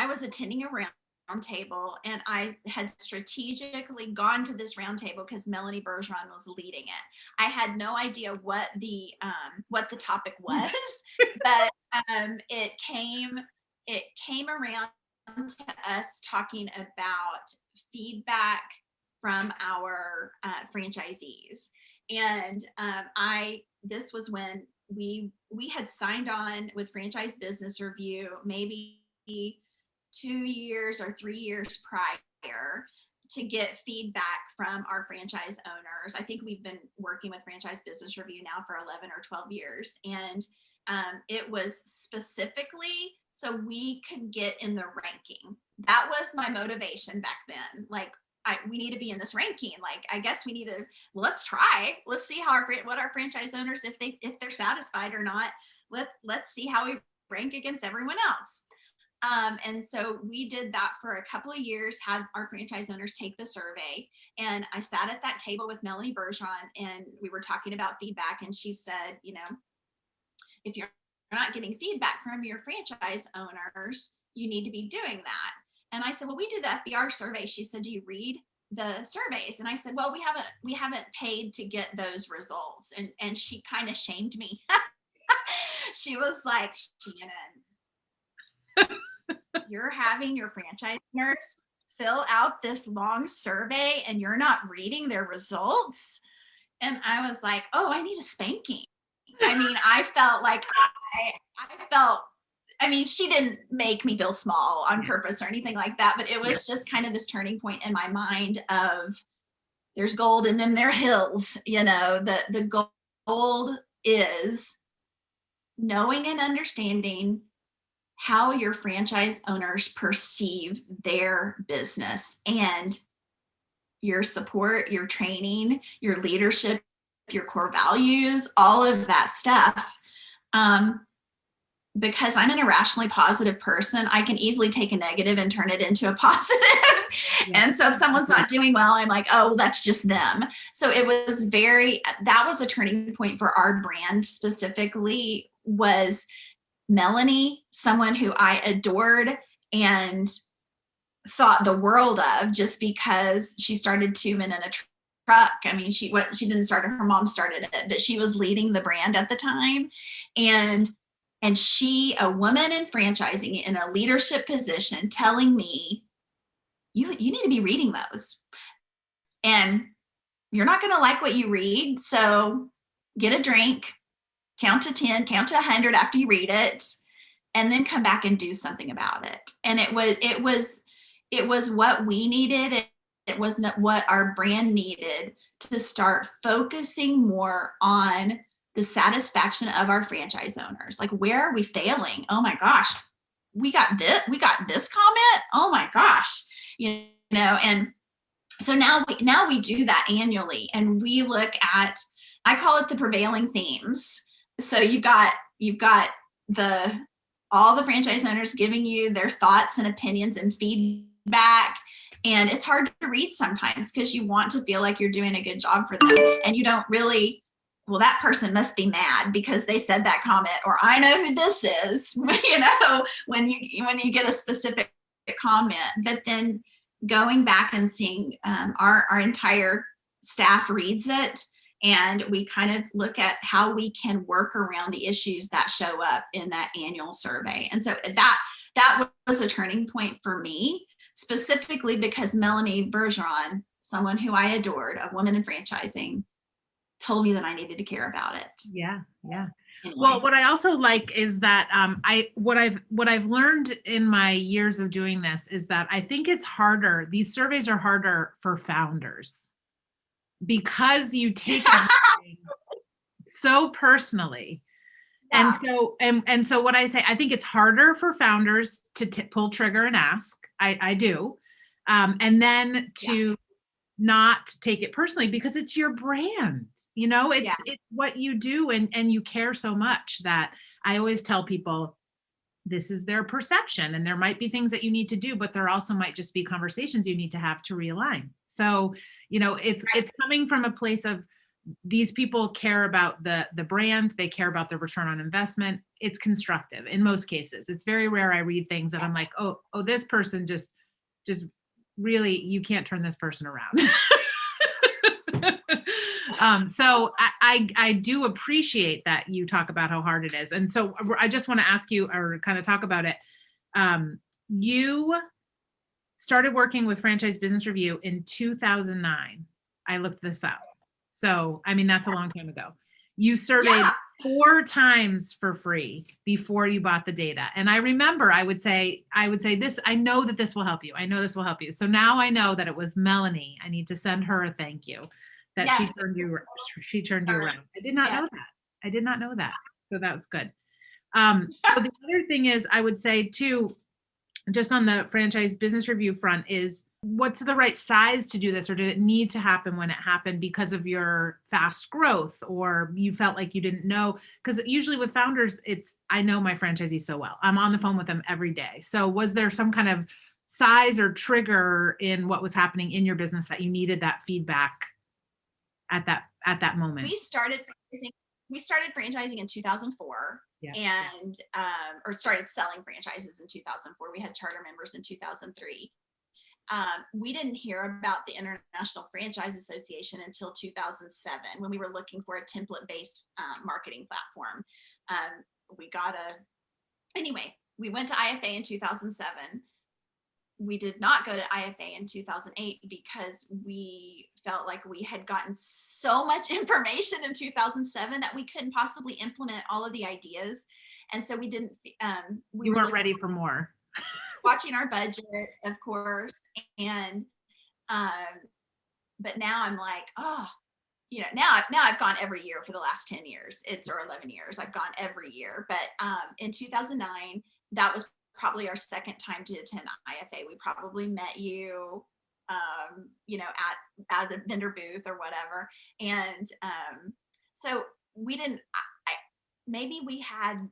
I was attending a round table, and I had strategically gone to this round table because Melanie Bergeron was leading it. I had no idea what the topic was, but it came around to us talking about feedback from our franchisees. And this was when we had signed on with Franchise Business Review maybe 2 years or 3 years prior to get feedback from our franchise owners. I think we've been working with Franchise Business Review now for 11 or 12 years. And it was specifically so we could get in the ranking. That was my motivation back then. Like, we need to be in this ranking. Like, I guess we need to, let's try. Let's see what our franchise owners, if they're satisfied or not, let's see how we rank against everyone else. And so we did that for a couple of years, had our franchise owners take the survey. And I sat at that table with Melanie Bergeron, and we were talking about feedback. And she said, if you're not getting feedback from your franchise owners, you need to be doing that. And I said, well, we do the FBR survey. She said, do you read the surveys? And I said, well, we haven't paid to get those results. And she kind of shamed me. She was like, Shannon, you're having your franchise owners fill out this long survey and you're not reading their results. And I was like, oh, I need a spanking. I mean, I felt like she didn't make me feel small on purpose or anything like that, but it was just kind of this turning point in my mind of there's gold and then there are hills. The gold is knowing and understanding how your franchise owners perceive their business, and your support, your training, your leadership, your core values, all of that stuff. Because I'm an irrationally positive person, I can easily take a negative and turn it into a positive. Yeah. And so if someone's not doing well, I'm like, oh, well, that's just them. So that was a turning point for our brand specifically, was Melanie, someone who I adored and thought the world of, just because she started Two Men in a Truck. I mean, she didn't start it, her mom started it, but she was leading the brand at the time. And she, a woman in franchising in a leadership position, telling me, you need to be reading those. And you're not going to like what you read. So get a drink, count to 10, count to 100 after you read it, and then come back and do something about it. And it was what we needed. It was not what our brand needed to start focusing more on the satisfaction of our franchise owners. Like, where are we failing? Oh my gosh, we got this comment. Oh my gosh, and so now we do that annually, and we look at, I call it the prevailing themes. So you've got all the franchise owners giving you their thoughts and opinions and feedback. And it's hard to read sometimes because you want to feel like you're doing a good job for them, and you don't really, well, that person must be mad because they said that comment, or I know who this is, when you get a specific comment. But then going back and seeing our entire staff reads it, and we kind of look at how we can work around the issues that show up in that annual survey. And so that was a turning point for me, specifically because Melanie Bergeron, someone who I adored, a woman in franchising, told me that I needed to care about it. Yeah. Yeah. Anyway. Well, what I also like is that what I've learned in my years of doing this is that I think it's harder. These surveys are harder for founders because you take everything so personally. Yeah. And so what I say, I think it's harder for founders to pull trigger and ask. I do. And then to not take it personally because it's your brand. It's what you do, and you care so much that I always tell people this is their perception, and there might be things that you need to do, but there also might just be conversations you need to have to realign. So, it's coming from a place of these people care about the brand, they care about the return on investment. It's constructive in most cases. It's very rare I read things that I'm like, oh, this person just really, you can't turn this person around. So I do appreciate that you talk about how hard it is. And so I just want to ask you, or kind of talk about it. You started working with Franchise Business Review in 2009. I looked this up. So, I mean, that's a long time ago. You surveyed 4 times for free before you bought the data. And I remember I would say this, I know that this will help you. I know this will help you. So now I know that it was Melanie. I need to send her a thank you that she turned you around. I did not know that. I did not know that. So that was good. So the other thing is, I would say too, just on the Franchise Business Review front, is what's the right size to do this, or did it need to happen when it happened because of your fast growth, or you felt like you didn't know? Because usually with founders, I know my franchisees so well. I'm on the phone with them every day. So was there some kind of size or trigger in what was happening in your business that you needed that feedback at that moment? We started franchising in 2004. And or started selling franchises in 2004. We had charter members in 2003. We didn't hear about the International Franchise Association until 2007, when we were looking for a template-based marketing platform. Anyway, we went to IFA in 2007. We did not go to IFA in 2008 because we felt like we had gotten so much information in 2007 that we couldn't possibly implement all of the ideas. And so we didn't, we weren't ready for more. Watching our budget, of course. And, but now I'm like, now I've gone every year for the last 10 years, or 11 years. I've gone every year. But in 2009, that was probably our second time to attend IFA. We probably met you, at the vendor booth or whatever. And so we didn't, maybe we had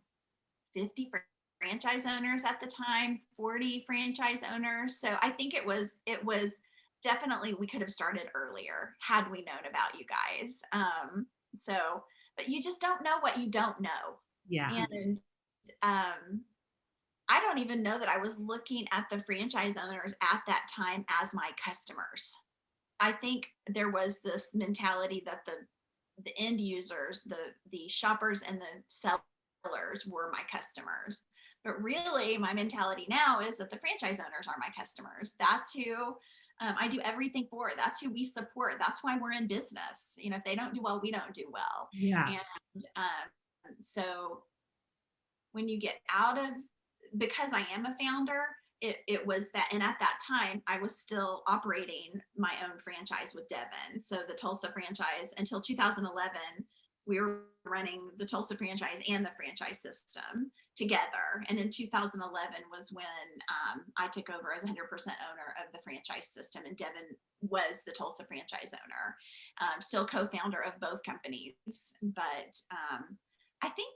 50 franchise owners at the time, 40 franchise owners. So I think it was definitely, we could have started earlier had we known about you guys. But you just don't know what you don't know. Yeah. And I don't even know that I was looking at the franchise owners at that time as my customers. I think there was this mentality that the end users, the shoppers and the sellers were my customers. But really, my mentality now is that the franchise owners are my customers. That's who I do everything for. That's who we support. That's why we're in business. If they don't do well, we don't do well. Yeah. And so when you get out of, because I am a founder, it was that, and at that time I was still operating my own franchise with Devin. So the Tulsa franchise, until 2011, we were running the Tulsa franchise and the franchise system together. And in 2011 was when I took over as 100% owner of the franchise system, and Devin was the Tulsa franchise owner, still co-founder of both companies. But I think,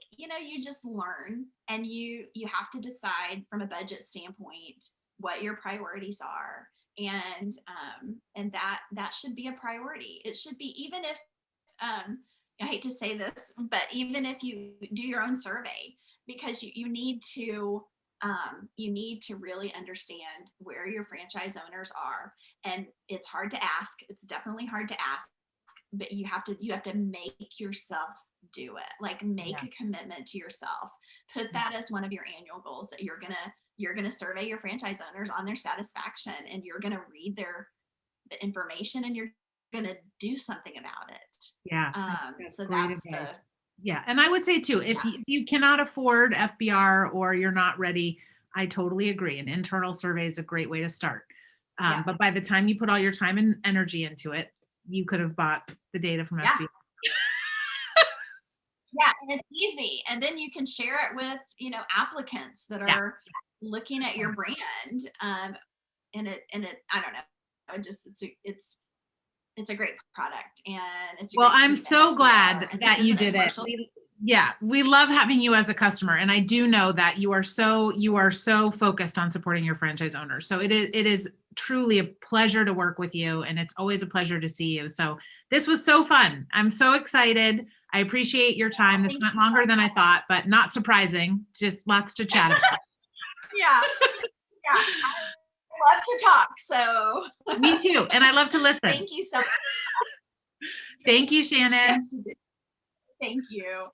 you just learn, and you have to decide from a budget standpoint what your priorities are. And that should be a priority. It should be, even if, I hate to say this, but even if you do your own survey, because you need to really understand where your franchise owners are. And it's hard to ask. It's definitely hard to ask, but you have to make yourself do it. Like, make a commitment to yourself. Put that as one of your annual goals, that you're gonna survey your franchise owners on their satisfaction, and you're gonna read the information, and you're gonna do something about it. Yeah. So that's and I would say too, if you cannot afford FBR or you're not ready, I totally agree. An internal survey is a great way to start. But by the time you put all your time and energy into it, you could have bought the data from FBR. Yeah, and it's easy. And then you can share it with, applicants that are looking at your brand. And it, I don't know, it's a great product, and it's I'm so glad that you did it. We love having you as a customer, and I do know that you are so focused on supporting your franchise owners. So it is truly a pleasure to work with you, and it's always a pleasure to see you. So This was so fun. I'm so excited. I appreciate your time. This went longer than I thought, but not surprising. Just lots to chat about. Yeah. Yeah. I love to talk. So me too. And I love to listen. Thank you so much. Thank you, Shannon. Yes, you did. Thank you.